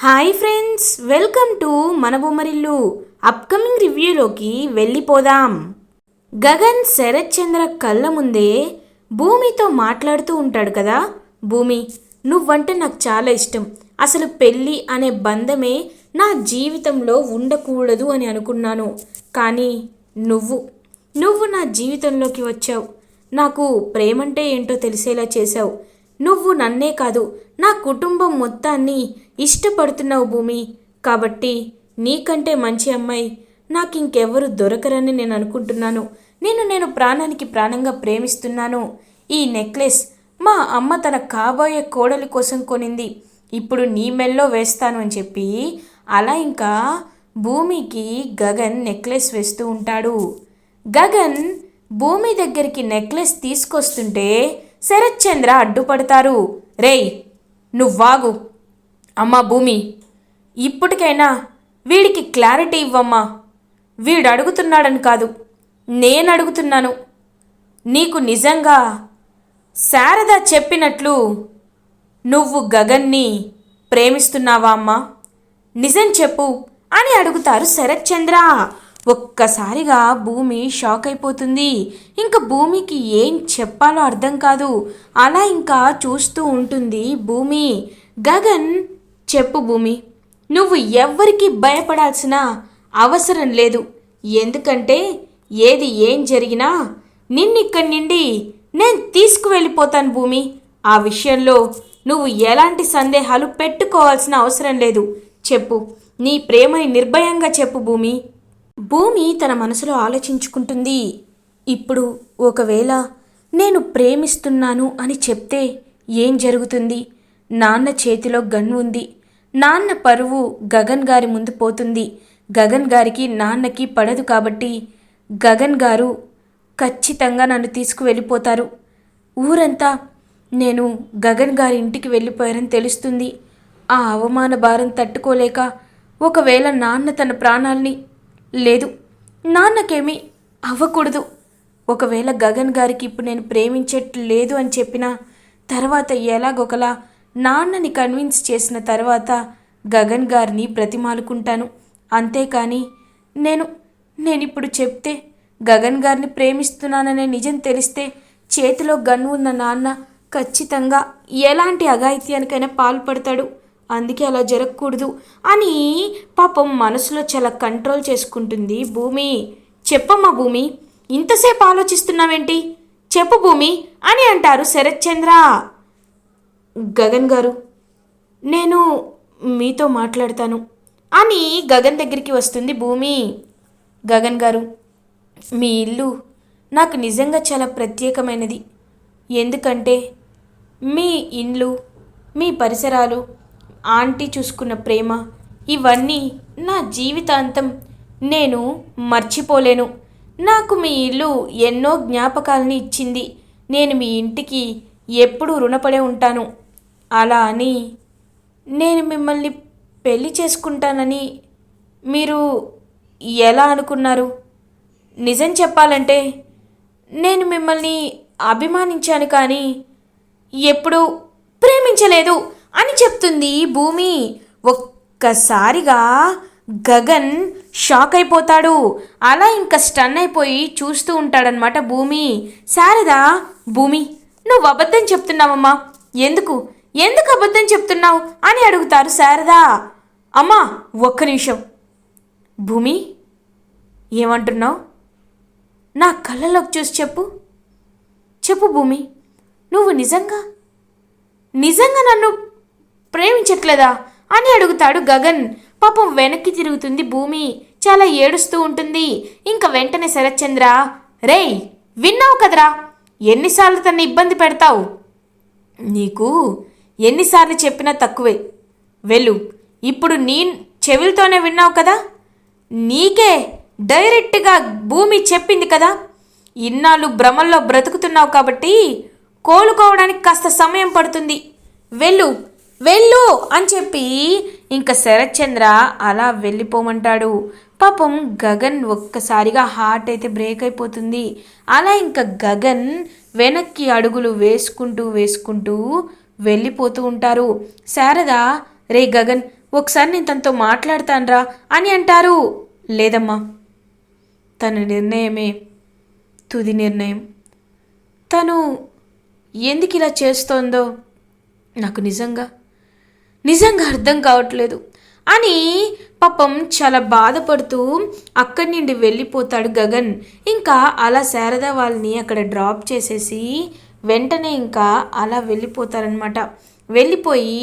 Hi friends, welcome to మన Bommarillu. Upcoming రివ్యూలోకి వెళ్ళిపోదాం. గగన్ శరత్ చంద్ర కళ్ళ ముందే భూమితో మాట్లాడుతూ ఉంటాడు కదా. భూమి, నువ్వంటే నాకు చాలా ఇష్టం. అసలు పెళ్ళి అనే బంధమే నా జీవితంలో ఉండకూడదు అని అనుకున్నాను. కానీ నువ్వు నా జీవితంలోకి వచ్చావు. నాకు ప్రేమంటే ఏంటో తెలిసేలా చేశావు. నువ్వు నన్నే కాదు, నా కుటుంబం మొత్తాన్ని ఇష్టపడుతున్నావు భూమి. కాబట్టి నీకంటే మంచి అమ్మాయి నాకు ఇంకెవ్వరు దొరకరని నేను అనుకుంటున్నాను. నేను ప్రాణానికి ప్రాణంగా ప్రేమిస్తున్నాను. ఈ నెక్లెస్ మా అమ్మ తన కాబోయే కోడలి కోసం కొనింది. ఇప్పుడు నీ మెల్లో వేస్తాను అని చెప్పి అలా ఇంకా భూమికి గగన్ నెక్లెస్ వేస్తూ ఉంటాడు. గగన్ భూమి దగ్గరికి నెక్లెస్ తీసుకొస్తుంటే శరత్ చంద్ర అడ్డుపడతారు. రేయ్, నువ్వాగు. అమ్మా భూమి, ఇప్పటికైనా వీడికి క్లారిటీ ఇవ్వమ్మా. వీడు అడుగుతున్నాడని కాదు, నేను అడుగుతున్నాను. నీకు నిజంగా శారద చెప్పినట్లు నువ్వు గగన్ని ప్రేమిస్తున్నావా అమ్మా? నిజం చెప్పు అని అడుగుతారు శరత్ చంద్ర. ఒక్కసారిగా భూమి షాక్ అయిపోతుంది. ఇంకా భూమికి ఏం చెప్పాలో అర్థం కాదు. అలా ఇంకా చూస్తూ ఉంటుంది భూమి. గగన్, చెప్పు భూమి, నువ్వు ఎవ్వరికి భయపడాల్సిన అవసరం లేదు. ఎందుకంటే ఏం జరిగినా నిన్నిక్కడి నుండి నేను తీసుకువెళ్ళిపోతాను భూమి. ఆ విషయంలో నువ్వు ఎలాంటి సందేహాలు పెట్టుకోవాల్సిన అవసరం లేదు. చెప్పు, నీ ప్రేమని నిర్భయంగా చెప్పు భూమి. భూమి తన మనసులో ఆలోచించుకుంటుంది. ఇప్పుడు ఒకవేళ నేను ప్రేమిస్తున్నాను అని చెప్తే ఏం జరుగుతుంది? నాన్న చేతిలో గన్ ఉంది. నాన్న పరువు గగన్ గారి ముందు పోతుంది. గగన్ గారికి నాన్నకి పడదు. కాబట్టి గగన్ గారు ఖచ్చితంగా నన్ను తీసుకువెళ్ళిపోతారు. ఊరంతా నేను గగన్ గారి ఇంటికి వెళ్ళిపోయారని తెలుస్తుంది. ఆ అవమాన భారం తట్టుకోలేక ఒకవేళ నాన్న తన ప్రాణాల్ని, లేదు, నాన్నకేమీ అవ్వకూడదు, ఒకవేళ గగన్ గారికి ఇప్పుడు నేను ప్రేమించట్లేదు లేదు అని చెప్పిన తర్వాత ఎలాగొకలా నాన్నని కన్విన్స్ చేసిన తర్వాత గగన్ గారిని బ్రతిమాలుకుంటాను. అంతేకాని నేనిప్పుడు చెప్తే గగన్ గారిని ప్రేమిస్తున్నాననే నిజం తెలిస్తే చేతిలో గన్ ఉన్న నాన్న ఖచ్చితంగా ఎలాంటి అఘాయిత్యానికైనా పాల్పడతాడు. అందుకే అలా జరగకూడదు అని పాపం మనసులో చాలా కంట్రోల్ చేసుకుంటుంది భూమి. చెప్పమ్మా భూమి, ఇంతసేపు ఆలోచిస్తున్నావేంటి? చెప్పు భూమి అని అంటారు శరత్ చంద్ర. గగన్ గారు, నేను మీతో మాట్లాడతాను అని గగన్ దగ్గరికి వస్తుంది భూమి. గగన్ గారు, మీ ఇల్లు నాకు నిజంగా చాలా ప్రత్యేకమైనది. ఎందుకంటే మీ ఇల్లు, మీ పరిసరాలు, ఆంటీ చూసుకున్న ప్రేమ, ఇవన్నీ నా జీవితాంతం నేను మర్చిపోలేను. నాకు మీ ఇల్లు ఎన్నో జ్ఞాపకాలని ఇచ్చింది. నేను మీ ఇంటికి ఎప్పుడూ రుణపడే ఉంటాను. అలా అని నేను మిమ్మల్ని పెళ్లి చేసుకుంటానని మీరు ఎలా అనుకున్నారు? నిజం చెప్పాలంటే నేను మిమ్మల్ని అభిమానించాను, కానీ ఎప్పుడూ ప్రేమించలేదు అని చెప్తుంది భూమి. ఒక్కసారిగా గగన్ షాక్ అయిపోతాడు. అలా ఇంకా స్టన్ అయిపోయి చూస్తూ ఉంటాడనమాట భూమి. శారద, భూమి, నువ్వు అబద్ధం చెప్తున్నావమ్మా. ఎందుకు అబద్ధం చెప్తున్నావు అని అడుగుతారు శారద. అమ్మా, ఒక్క నిమిషం. భూమి, ఏమంటున్నావు? నా కళ్ళలోకి చూసి చెప్పు భూమి, నువ్వు నిజంగా నన్ను ప్రేమించట్లేదా అని అడుగుతాడు గగన్. పాపం వెనక్కి తిరుగుతుంది భూమి, చాలా ఏడుస్తూ ఉంటుంది. ఇంకా వెంటనే శరత్ చంద్ర, రేయ్, విన్నావు కదరా, ఎన్నిసార్లు తన్ని ఇబ్బంది పెడతావు? నీకు ఎన్నిసార్లు చెప్పినా తక్కువే. వెళ్ళు, ఇప్పుడు నీ చెవులతోనే విన్నావు కదా, నీకే డైరెక్ట్గా భూమి చెప్పింది కదా. ఇన్నాళ్ళు భ్రమల్లో బ్రతుకుతున్నావు కాబట్టి కోలుకోవడానికి కాస్త సమయం పడుతుంది. వెళ్ళు అని చెప్పి ఇంకా శరత్ చంద్ర అలా వెళ్ళిపోమంటాడు. పాపం గగన్ ఒక్కసారిగా హార్ట్ అయితే బ్రేక్ అయిపోతుంది. అలా ఇంకా గగన్ వెనక్కి అడుగులు వేసుకుంటూ వెళ్ళిపోతూ ఉంటారు. శారద, రే గగన్, ఒకసారి నేను తనతో మాట్లాడతాన్రా అని అంటారు. లేదమ్మా, తన నిర్ణయమే తుది నిర్ణయం. తను ఎందుకు ఇలా చేస్తోందో నాకు నిజంగా అర్థం కావట్లేదు అని పాపం చాలా బాధపడుతూ అక్కడి నుండి వెళ్ళిపోతాడు గగన్. ఇంకా అలా శారద వాళ్ళని అక్కడ డ్రాప్ చేసేసి వెంటనే ఇంకా అలా వెళ్ళిపోతారనమాట. వెళ్ళిపోయి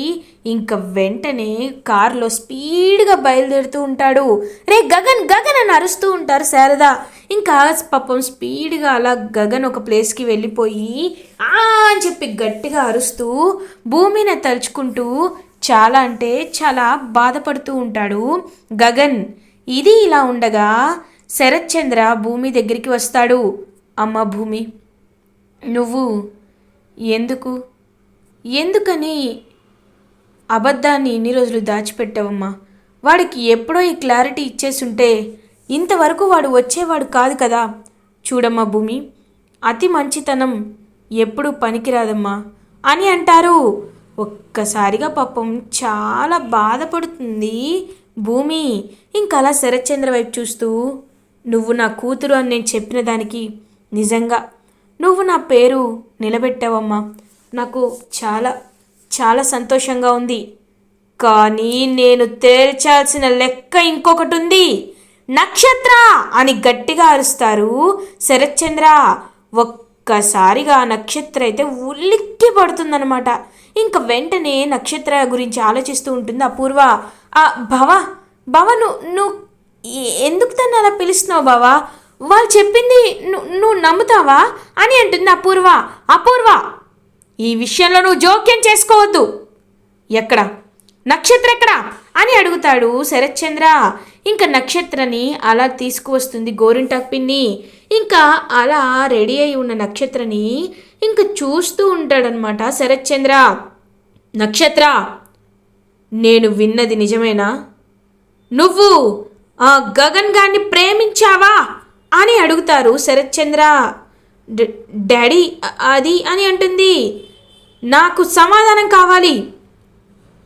ఇంకా వెంటనే కారులో స్పీడ్గా బయలుదేరుతూ ఉంటాడు. రే గగన్ గగన్ అని అరుస్తూ ఉంటారు శారద. ఇంకా పాపం స్పీడ్గా అలా గగన్ ఒక ప్లేస్కి వెళ్ళిపోయి అని చెప్పి గట్టిగా అరుస్తూ భూమిని తలుచుకుంటూ చాలా అంటే చాలా బాధపడుతూ ఉంటాడు గగన్. ఇది ఇలా ఉండగా శరత్చంద్ర భూమి దగ్గరికి వస్తాడు. అమ్మ భూమి, నువ్వు ఎందుకని అబద్ధాన్ని ఇన్ని రోజులు దాచిపెట్టావమ్మా? వాడికి ఎప్పుడో ఈ క్లారిటీ ఇచ్చేసుంటే ఇంతవరకు వాడు వచ్చేవాడు కాదు కదా. చూడమ్మా భూమి, అతి మంచితనం ఎప్పుడూ పనికిరాదమ్మా అని అంటారు. ఒక్కసారిగా పాపం చాలా బాధపడుతుంది భూమి. ఇంకలా శరత్చంద్ర వైపు చూస్తూ, నువ్వు నా కూతురు అని నేను చెప్పిన దానికి నిజంగా నువ్వు నా పేరు నిలబెట్టావమ్మా. నాకు చాలా చాలా సంతోషంగా ఉంది. కానీ నేను తేల్చాల్సిన లెక్క ఇంకొకటి ఉంది. నక్షత్ర అని గట్టిగా అరుస్తారు శరత్చంద్ర. ఒక్కసారిగా నక్షత్ర అయితే ఉలిక్కి పడుతుందన్నమాట. ఇంక వెంటనే నక్షత్ర గురించి ఆలోచిస్తూ ఉంటుంది అపూర్వ. బావ నువ్వు ఎందుకు తను అలా పిలుస్తున్నావు బావా? వాళ్ళు చెప్పింది నువ్వు నమ్ముతావా అని అంటుంది అపూర్వ, ఈ విషయంలో నువ్వు జోక్యం చేసుకోవద్దు. ఎక్కడ నక్షత్ర ఎక్కడా అని అడుగుతాడు శరత్చంద్ర. ఇంకా నక్షత్రని అలా తీసుకువస్తుంది గోరింటాకు పిన్ని. ఇంకా అలా రెడీ అయి ఉన్న నక్షత్రని ఇంకా చూస్తూ ఉంటాడనమాట శరత్చంద్ర. నక్షత్ర, నేను విన్నది నిజమేనా? నువ్వు ఆ గగన్ గారిని ప్రేమించావా అని అడుగుతారు శరత్చంద్ర. డాడీ అది అని అంటుంది. నాకు సమాధానం కావాలి,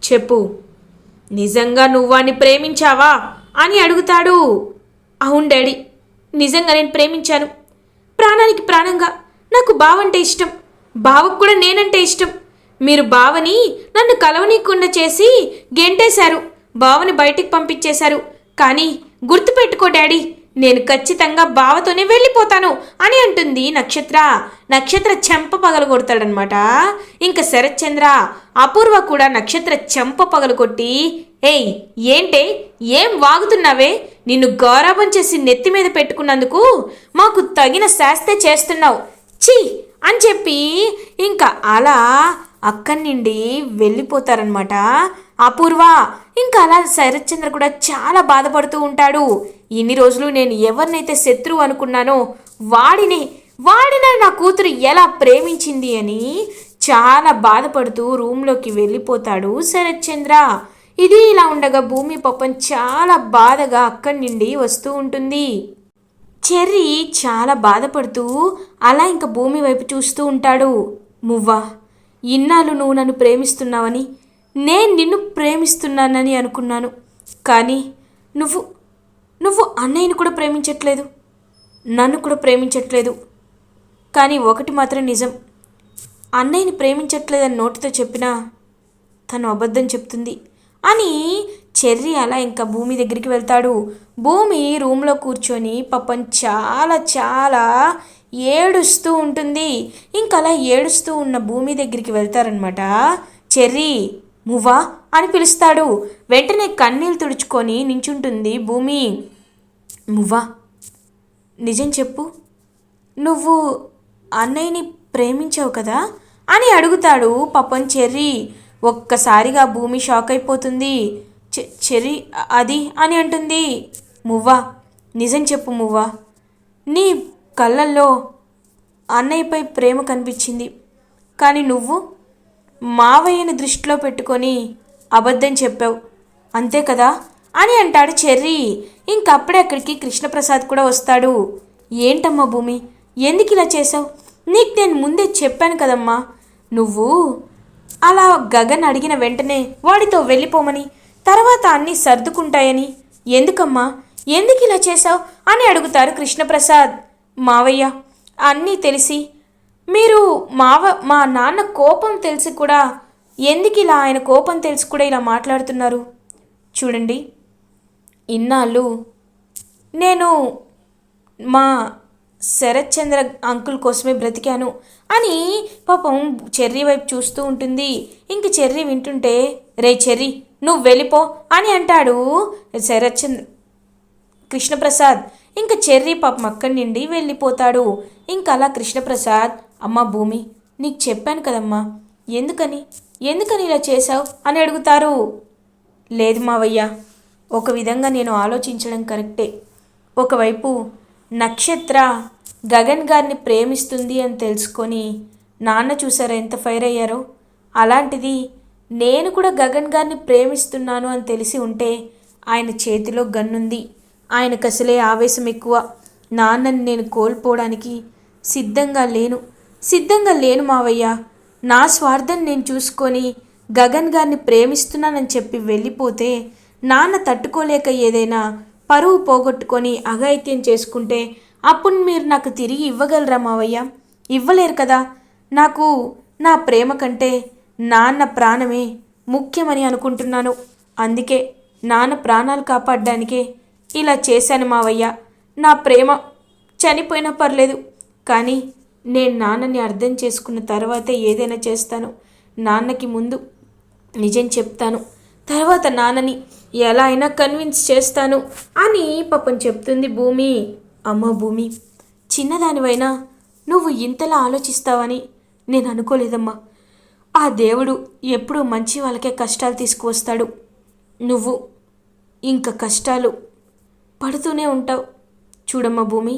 చెప్పు, నిజంగా నువ్వు వాడిని ప్రేమించావా అని అడుగుతాడు. అవును డాడీ, నిజంగా నేను ప్రేమించాను. ప్రాణానికి ప్రాణంగా నాకు బావంటే ఇష్టం. బావకు కూడా నేనంటే ఇష్టం. మీరు బావని నన్ను కలవనీయకుండా చేసి గెంటేశారు, బావని బయటికి పంపించేశారు. కానీ గుర్తుపెట్టుకో డాడీ, నేను ఖచ్చితంగా బావతోనే వెళ్ళిపోతాను అని అంటుంది నక్షత్ర చెంప పగలు కొడతాడనమాట. ఇంకా శరత్చంద్ర, అపూర్వ కూడా నక్షత్ర చెంప పగలు కొట్టి, ఏయ్ ఏంటే, ఏం వాగుతున్నావే? నిన్ను గౌరవం చేసి నెత్తి మీద పెట్టుకున్నందుకు మాకు తగిన శాస్తే చేస్తున్నావు, ఛీ అని చెప్పి ఇంకా అలా అక్కడి నుండి వెళ్ళిపోతారనమాట అపూర్వ. ఇంకా అలా శరత్చంద్ర కూడా చాలా బాధపడుతూ ఉంటాడు. ఇన్ని రోజులు నేను ఎవరినైతే శత్రువు అనుకున్నానో వాడిని నా కూతురు ఎలా ప్రేమించింది అని చాలా బాధపడుతూ రూమ్లోకి వెళ్ళిపోతాడు శరత్చంద్ర. ఇది ఇలా ఉండగా భూమి పాపం చాలా బాధగా అక్కడి నుండి వస్తూ ఉంటుంది. చెర్రీ చాలా బాధపడుతూ అలా ఇంకా భూమి వైపు చూస్తూ ఉంటాడు. మువ్వా, ఇన్నాళ్ళు నువ్వు నన్ను ప్రేమిస్తున్నావని, నేను నిన్ను ప్రేమిస్తున్నానని అనుకున్నాను. కానీ నువ్వు అన్నయ్యని కూడా ప్రేమించట్లేదు, నన్ను కూడా ప్రేమించట్లేదు. కానీ ఒకటి మాత్రం నిజం, అన్నయ్యని ప్రేమించట్లేదని నోటితో చెప్పినా తను అబద్ధం చెప్తుంది అని చెర్రీ అలా ఇంకా భూమి దగ్గరికి వెళ్తాడు. భూమి రూమ్లో కూర్చొని పాపం చాలా చాలా ఏడుస్తూ ఉంటుంది. ఇంకా అలా ఏడుస్తూ ఉన్న భూమి దగ్గరికి వెళ్తారనమాట చెర్రీ. మువ్వా అని పిలుస్తాడు. వెంటనే కన్నీళ్ళు తుడుచుకొని నించుంటుంది భూమి. మువ్వా, నిజం చెప్పు, నువ్వు అన్నయ్యని ప్రేమించావు కదా అని అడుగుతాడు పాపం చెర్రీ. ఒక్కసారిగా భూమి షాక్ అయిపోతుంది. చెర్రీ అది అని అంటుంది. మువ్వా, నిజం చెప్పు మువ్వా, నీ కళ్ళల్లో అన్నయ్యపై ప్రేమ కనిపించింది. కానీ నువ్వు మావయ్యని దృష్టిలో పెట్టుకొని అబద్ధం చెప్పావు, అంతే కదా అని అంటాడు చెర్రీ. ఇంకప్పుడే అక్కడికి కృష్ణప్రసాద్ కూడా వస్తాడు. ఏంటమ్మా భూమి, ఎందుకు ఇలా చేసావు? నీకు నేను ముందే చెప్పాను కదమ్మా, నువ్వు అలా గగన్ అడిగిన వెంటనే వాడితో వెళ్ళిపోమని, తర్వాత అన్నీ సర్దుకుంటాయని. ఎందుకమ్మా, ఎందుకు ఇలా చేశావు అని అడుగుతారు కృష్ణప్రసాద్. మావయ్య, అన్నీ తెలిసి మీరు మా నాన్న కోపం తెలిసి కూడా ఎందుకు ఇలా, ఆయన కోపం తెలిసి కూడా ఇలా మాట్లాడుతున్నారు? చూడండి, ఇన్నాళ్ళు నేను మా శరత్ చంద్ర అంకుల్ కోసమే బ్రతికాను అని పాపం చెర్రీ వైపు చూస్తూ ఉంటుంది. ఇంక చెర్రీ వింటుంటే, రే చెర్రీ, నువ్వు వెళ్ళిపో అని అంటాడు శరత్ చంద్ర కృష్ణప్రసాద్. ఇంక చెర్రీ పాపం అక్కడి నుండి వెళ్ళిపోతాడు. ఇంక అలా కృష్ణప్రసాద్, అమ్మ భూమి, నీకు చెప్పాను కదమ్మా, ఎందుకని ఇలా చేశావు అని అడుగుతారు. లేదు మావయ్య, ఒక విధంగా నేను ఆలోచించడం కరెక్టే. ఒకవైపు నక్షత్ర గగన్ గారిని ప్రేమిస్తుంది అని తెలుసుకొని నాన్న చూసారా ఎంత ఫైర్ అయ్యారో, అలాంటిది నేను కూడా గగన్ గారిని ప్రేమిస్తున్నాను అని తెలిసి ఉంటే ఆయన చేతిలో గన్నుంది, ఆయనకు అసలే ఆవేశం ఎక్కువ. నాన్నని నేను కోల్పోవడానికి సిద్ధంగా లేను మావయ్య. నా స్వార్థం నేను చూసుకొని గగన్ గారిని ప్రేమిస్తున్నానని చెప్పి వెళ్ళిపోతే నాన్న తట్టుకోలేక ఏదైనా పరువు పోగొట్టుకొని అఘాయిత్యం చేసుకుంటే అప్పుడు మీరు నాకు తిరిగి ఇవ్వగలరా మావయ్య? ఇవ్వలేరు కదా. నాకు నా ప్రేమ కంటే నాన్న ప్రాణమే ముఖ్యమని అనుకుంటున్నాను. అందుకే నాన్న ప్రాణాలు కాపాడడానికే ఇలా చేశాను మావయ్య. నా ప్రేమ చనిపోయినా పర్లేదు, కానీ నేను నాన్నని అర్థం చేసుకున్న తర్వాతే ఏదైనా చేస్తాను. నాన్నకి ముందు నిజం చెప్తాను, తర్వాత నాన్నని ఎలా అయినా కన్విన్స్ చేస్తాను అని పాపం చెప్తుంది భూమి. అమ్మ భూమి, చిన్నదానివైనా నువ్వు ఇంతలా ఆలోచిస్తావని నేను అనుకోలేదమ్మా. ఆ దేవుడు ఎప్పుడూ మంచి వాళ్ళకే కష్టాలు తీసుకువస్తాడు. నువ్వు ఇంకా కష్టాలు పడుతూనే ఉంటావు. చూడమ్మా భూమి,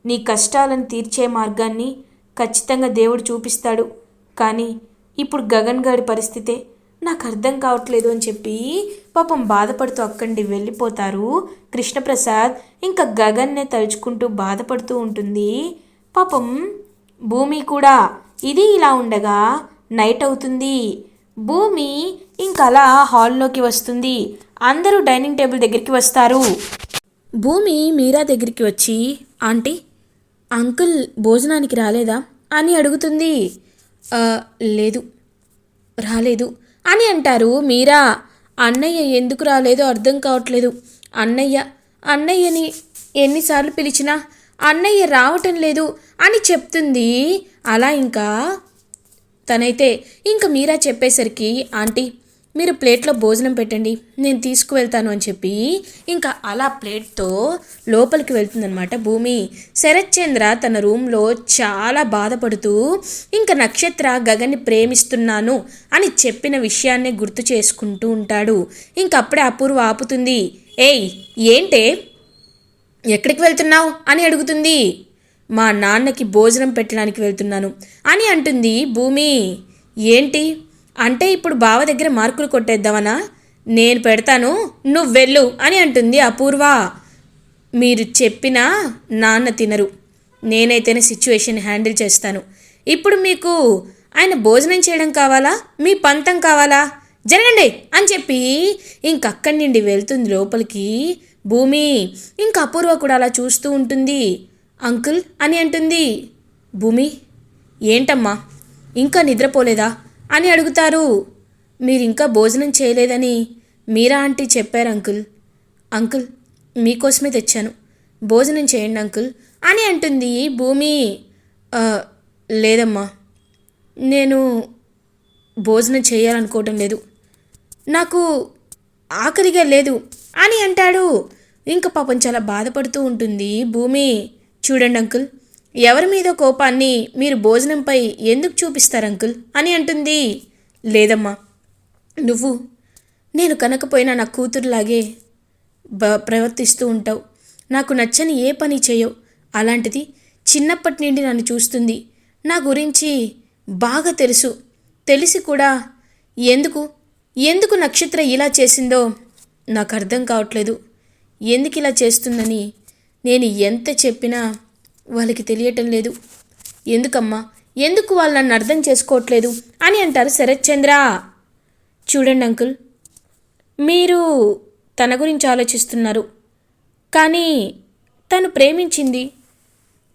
నీ కష్టాలను తీర్చే మార్గాన్ని ఖచ్చితంగా దేవుడు చూపిస్తాడు. కానీ ఇప్పుడు గగన్ గారి పరిస్థితే నాకు అర్థం కావట్లేదు అని చెప్పి పాపం బాధపడుతూ అక్కడి వెళ్ళిపోతారు కృష్ణప్రసాద్. ఇంకా గగన్నే తలుచుకుంటూ బాధపడుతూ ఉంటుంది. పాపం భూమి కూడా. ఇది ఇలా ఉండగా నైట్ అవుతుంది. భూమి ఇంకా అలా హాల్లోకి వస్తుంది. అందరూ డైనింగ్ టేబుల్ దగ్గరికి వస్తారు. భూమి మీరా దగ్గరికి వచ్చి, ఆంటీ, అంకుల్ భోజనానికి రాలేదా అని అడుగుతుంది. రాలేదు అని అంటారు మీరా. అన్నయ్య ఎందుకు రాలేదో అర్థం కావట్లేదు. అన్నయ్యని ఎన్నిసార్లు పిలిచినా అన్నయ్య రావటం లేదు అని చెప్తుంది. అలా ఇంకా తనైతే ఇంకా మీరా చెప్పేసరికి, ఆంటీ మీరు ప్లేట్లో భోజనం పెట్టండి, నేను తీసుకువెళ్తాను అని చెప్పి ఇంకా అలా ప్లేట్తో లోపలికి వెళ్తుందనమాట భూమి. శరత్ చంద్ర తన రూమ్లో చాలా బాధపడుతూ ఇంకా నక్షత్ర గగన్ని ప్రేమిస్తున్నాను అని చెప్పిన విషయాన్నే గుర్తు చేసుకుంటూ ఉంటాడు. ఇంకప్పుడే అపూర్వ ఆపుతుంది. ఏయ్, ఏంటే, ఎక్కడికి వెళ్తున్నావు అని అడుగుతుంది. మా నాన్నకి భోజనం పెట్టడానికి వెళ్తున్నాను అని అంటుంది భూమి. ఏంటి అంటే ఇప్పుడు బావ దగ్గర మార్కులు కొట్టేద్దామనా? నేను పెడతాను, నువ్వు వెళ్ళు అని అంటుంది అపూర్వ. మీరు చెప్పినా నాన్న తినరు, నేనైతేనే సిచ్యువేషన్ హ్యాండిల్ చేస్తాను. ఇప్పుడు మీకు ఆయన భోజనం చేయడం కావాలా, మీ పంతం కావాలా? జరగండి అని చెప్పి ఇంకక్కడి నుండి వెళ్తుంది లోపలికి భూమి. ఇంక అపూర్వ కూడా అలా చూస్తూ ఉంటుంది. అంకుల్ అని అంటుంది. భూమి, ఏంటమ్మా ఇంకా నిద్రపోలేదా అని అడుగుతారు. మీరింకా భోజనం చేయలేదని మీరా ఆంటీ చెప్పారు అంకుల్ మీకోసమే తెచ్చాను, భోజనం చేయండి అంకుల్ అని అంటుంది భూమి. లేదమ్మా, నేను భోజనం చేయాలనుకోవటం లేదు, నాకు ఆకలిగా లేదు అని అంటాడు. ఇంక పాపం చాలా బాధపడుతూ ఉంటుంది భూమి. చూడండి అంకుల్, ఎవరి మీద కోపాన్ని మీరు భోజనంపై ఎందుకు చూపిస్తారు అంకుల్ అని అంటుంది. లేదమ్మా, నువ్వు నేను కనకపోయినా నా కూతురులాగే ప్రవర్తిస్తూ ఉంటావు, నాకు నచ్చని ఏ పని చేయవు. అలాంటిది చిన్నప్పటి నుండి నన్ను చూస్తుంది, నా గురించి బాగా తెలిసి కూడా ఎందుకు నక్షత్ర ఇలా చేసిందో నాకు అర్థం కావట్లేదు. ఎందుకు ఇలా చేస్తుందని నేను ఎంత చెప్పినా వాళ్ళకి తెలియటం లేదు. ఎందుకమ్మా ఎందుకు వాళ్ళు నన్ను అర్థం చేసుకోవట్లేదు అని అంటారు శరత్చంద్ర. చూడండి అంకుల్, మీరు తన గురించి ఆలోచిస్తున్నారు, కానీ తను ప్రేమించింది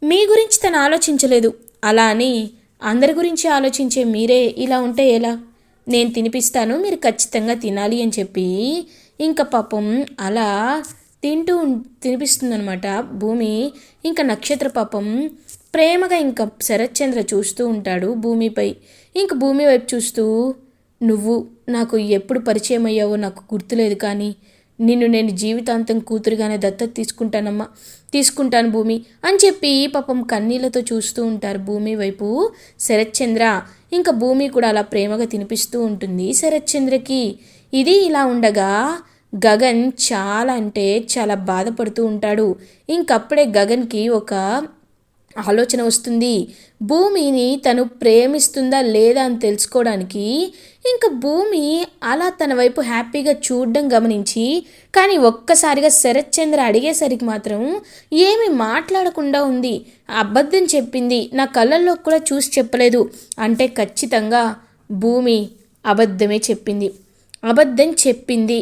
మీ గురించి తను ఆలోచించలేదు. అలా అని అందరి గురించి ఆలోచించే మీరే ఇలా ఉంటే ఎలా? నేను తినిపిస్తాను, మీరు ఖచ్చితంగా తినాలి అని చెప్పి ఇంకా పాపం అలా తినిపిస్తుందనమాట భూమి. ఇంకా నక్షత్ర పాపం ప్రేమగా ఇంకా శరత్చంద్ర చూస్తూ ఉంటాడు భూమిపై. ఇంక భూమి వైపు చూస్తూ, నువ్వు నాకు ఎప్పుడు పరిచయం అయ్యావో నాకు గుర్తులేదు, కానీ నిన్ను నేను జీవితాంతం కూతురుగానే దత్తత తీసుకుంటానమ్మా, తీసుకుంటాను భూమి అని చెప్పి పాపం కన్నీళ్లతో చూస్తూ ఉంటారు భూమి వైపు శరత్చంద్ర. ఇంకా భూమి కూడా అలా ప్రేమగా తినిపిస్తూ ఉంటుంది శరత్చంద్రకి. ఇది ఇలా ఉండగా గగన్ చాలా అంటే చాలా బాధపడుతూ ఉంటాడు. ఇంకప్పుడే గగన్కి ఒక ఆలోచన వస్తుంది. భూమిని తను ప్రేమిస్తుందా లేదా అని తెలుసుకోవడానికి ఇంకా భూమి అలా తన వైపు హ్యాపీగా చూడడం గమనించి, కానీ ఒక్కసారిగా శరత్చంద్ర అడిగేసరికి మాత్రం ఏమీ మాట్లాడకుండా ఉంది. అబద్ధం చెప్పింది, నా కళ్ళల్లో కూడా చూసి చెప్పలేదు అంటే ఖచ్చితంగా భూమి అబద్ధమే చెప్పింది. అబద్ధం చెప్పింది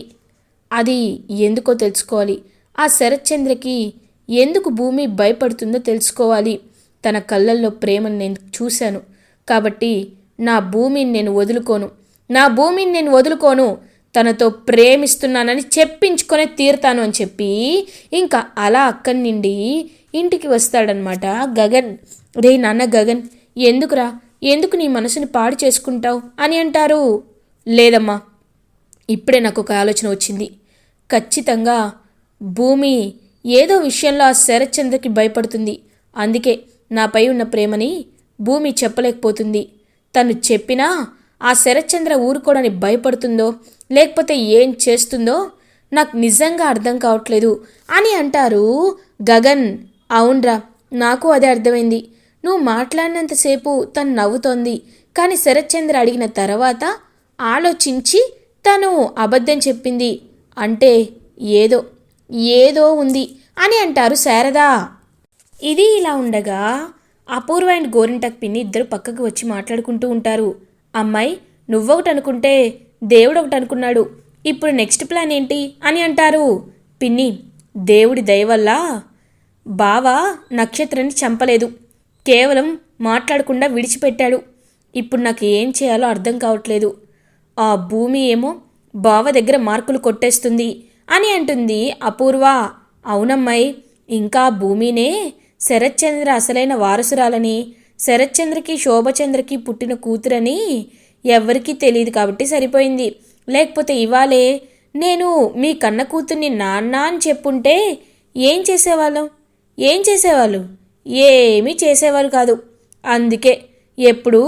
అది ఎందుకో తెలుసుకోవాలి. ఆ శరత్చంద్రకి ఎందుకు భూమి భయపడుతుందో తెలుసుకోవాలి. తన కళ్ళల్లో ప్రేమను నేను చూశాను కాబట్టి నా భూమిని నేను వదులుకోను, తనతో ప్రేమిస్తున్నానని చెప్పించుకొని తీరుతాను అని చెప్పి ఇంకా అలా అక్కడి నుండి ఇంటికి వస్తాడనమాట గగన్. రే నాన్న గగన్, ఎందుకు నీ మనసుని పాడు చేసుకుంటావు అని అంటారు. లేదమ్మా, ఇప్పుడే నాకు ఒక ఆలోచన వచ్చింది. ఖచ్చితంగా భూమి ఏదో విషయంలో ఆ శరత్చంద్రకి భయపడుతుంది. అందుకే నాపై ఉన్న ప్రేమని భూమి చెప్పలేకపోతుంది. తను చెప్పినా ఆ శరత్చంద్ర ఊరుకోవడానికి భయపడుతుందో లేకపోతే ఏం చేస్తుందో నాకు నిజంగా అర్థం కావట్లేదు అని అంటారు గగన్. అవునరా, నాకు అదే అర్థమైంది. నువ్వు మాట్లాడినంతసేపు తను నవ్వుతోంది, కానీ శరత్చంద్ర అడిగిన తర్వాత ఆలోచించి తను అబద్ధం చెప్పింది అంటే ఏదో ఉంది అని అంటారు శారద. ఇది ఇలా ఉండగా అపూర్వ అండ్ గోరింటాక్ పిన్ని ఇద్దరు పక్కకు వచ్చి మాట్లాడుకుంటూ ఉంటారు. అమ్మాయి, నువ్వొకటి అనుకుంటే దేవుడు ఒకటి అనుకున్నాడు, ఇప్పుడు నెక్స్ట్ ప్లాన్ ఏంటి అని అంటారు. పిన్ని, దేవుడి దయ వల్ల బావ నక్షత్రాన్ని చంపలేదు, కేవలం మాట్లాడకుండా విడిచిపెట్టాడు. ఇప్పుడు నాకు ఏం చేయాలో అర్థం కావట్లేదు. ఆ భూమి ఏమో బావ దగ్గర మార్కులు కొట్టేస్తుంది అని అంటుంది అపూర్వ. అవునమ్మాయి, ఇంకా భూమినే శరత్చంద్ర అసలైన వారసురాలని, శరత్చంద్రకి శోభచంద్రకి పుట్టిన కూతురని ఎవరికీ తెలియదు కాబట్టి సరిపోయింది. లేకపోతే ఇవాళే నేను మీ కన్న కూతుర్ని నాన్న అని చెప్పుంటే ఏం చేసేవాళ్ళు? ఏమీ చేసేవాళ్ళు కాదు. అందుకే ఎప్పుడు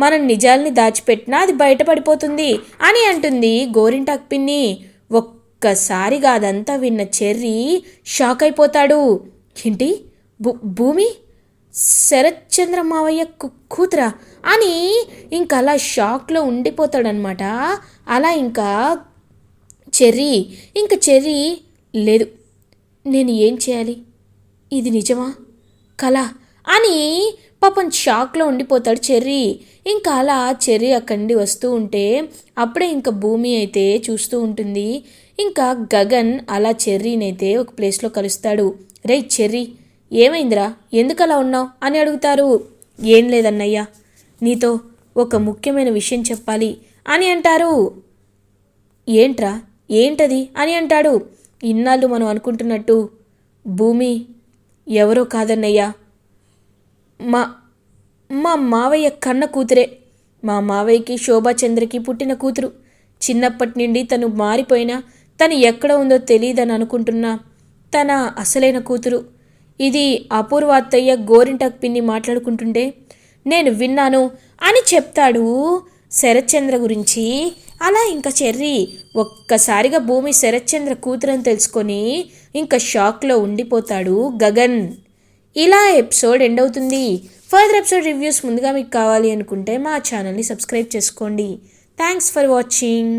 మనం నిజాల్ని దాచిపెట్టినా అది బయటపడిపోతుంది అని అంటుంది గోరింటాక్ పిన్ని. ఒక్కసారిగా అదంతా విన్న చెర్రీ షాక్ అయిపోతాడు. ఏంటి, భూమి శరత్చంద్ర మావయ్య కూతురా అని ఇంకా అలా షాక్లో ఉండిపోతాడనమాట. అలా ఇంకా చెర్రీ లేదు, నేను ఏం చేయాలి, ఇది నిజమా కళ అని పాపం షాక్లో ఉండిపోతాడు చెర్రీ. ఇంకా అలా చెర్రీ అక్కడి నుండి వస్తూ ఉంటే అప్పుడే ఇంకా భూమి అయితే చూస్తూ ఉంటుంది. ఇంకా గగన్ అలా చెర్రీనైతే ఒక ప్లేస్లో కలుస్తాడు. రే చెర్రీ, ఏమైందిరా, ఎందుకు అలా ఉన్నావు అని అడుగుతారు. ఏం లేదన్నయ్యా, నీతో ఒక ముఖ్యమైన విషయం చెప్పాలి అని అంటారు. ఏంటది అని అంటాడు. ఇన్నాళ్ళు మనం అనుకుంటున్నట్టు భూమి ఎవరో కాదన్నయ్యా, మా మావయ్య కన్న కూతురే. మా మావయ్యకి శోభాచంద్రకి పుట్టిన కూతురు. చిన్నప్పటి నుండి తను మారిపోయినా తను ఎక్కడ ఉందో తెలియదని అనుకుంటున్నా తన అసలైన కూతురు. ఇది అపూర్వ అత్తయ్య గోరింటాక్ పిన్ని మాట్లాడుకుంటుంటే నేను విన్నాను అని చెప్తాడు శరత్చంద్ర గురించి. అలా ఇంకా చెర్రీ ఒక్కసారిగా భూమి శరత్చంద్ర కూతురని తెలుసుకొని ఇంకా షాక్లో ఉండిపోతాడు గగన్. ఇలా ఎపిసోడ్ ఎండ్ అవుతుంది. ఫర్దర్ ఎపిసోడ్ రివ్యూస్ ముందుగా మీకు కావాలి అనుకుంటే మా ఛానల్ని సబ్స్క్రైబ్ చేసుకోండి. Thanks for watching.